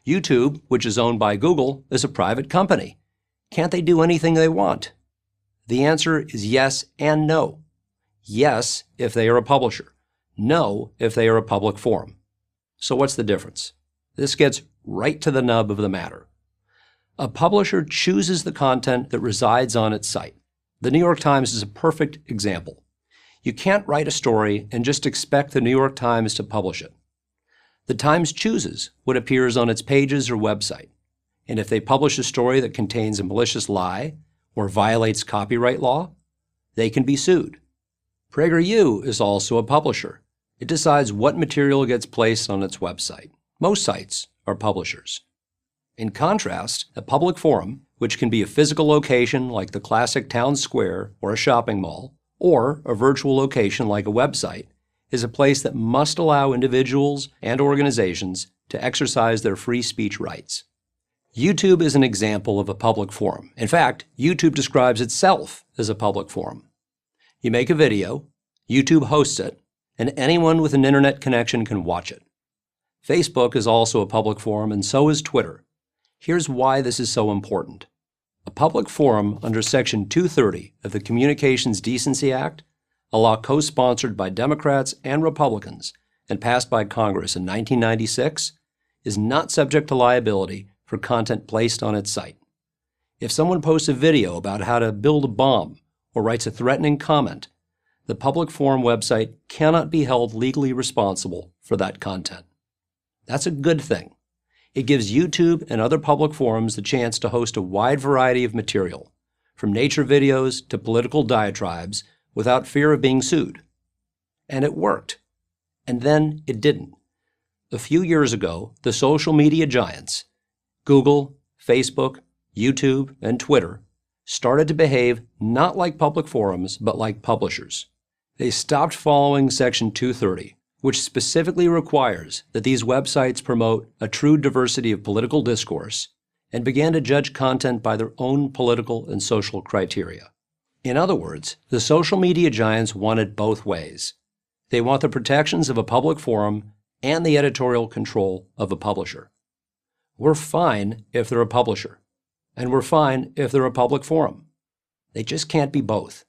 YouTube, which is owned by Google, is a private company. Can't they do anything they want? The answer is yes and no. Yes, if they are a publisher. No, if they are a public forum. So what's the difference? This gets right to the nub of the matter. A publisher chooses the content that resides on its site. The New York Times is a perfect example. You can't write a story and just expect the New York Times to publish it. The Times chooses what appears on its pages or website. And if they publish a story that contains a malicious lie or violates copyright law, they can be sued. PragerU is also a publisher. It decides what material gets placed on its website. Most sites are publishers. In contrast, a public forum, which can be a physical location like the classic town square or a shopping mall, or a virtual location like a website, is a place that must allow individuals and organizations to exercise their free speech rights. YouTube is an example of a public forum. In fact, YouTube describes itself as a public forum. You make a video, YouTube hosts it, and anyone with an internet connection can watch it. Facebook is also a public forum, and so is Twitter. Here's why this is so important. A public forum under Section 230 of the Communications Decency Act, a law co-sponsored by Democrats and Republicans and passed by Congress in 1996, is not subject to liability for content placed on its site. If someone posts a video about how to build a bomb or writes a threatening comment, the public forum website cannot be held legally responsible for that content. That's a good thing. It gives YouTube and other public forums the chance to host a wide variety of material, from nature videos to political diatribes, without fear of being sued. And it worked. And then it didn't. A few years ago, the social media giants, Google, Facebook, YouTube, and Twitter, started to behave not like public forums, but like publishers. They stopped following Section 230, which specifically requires that these websites promote a true diversity of political discourse, and began to judge content by their own political and social criteria. In other words, the social media giants want it both ways. They want the protections of a public forum and the editorial control of a publisher. We're fine if they're a publisher, and we're fine if they're a public forum. They just can't be both.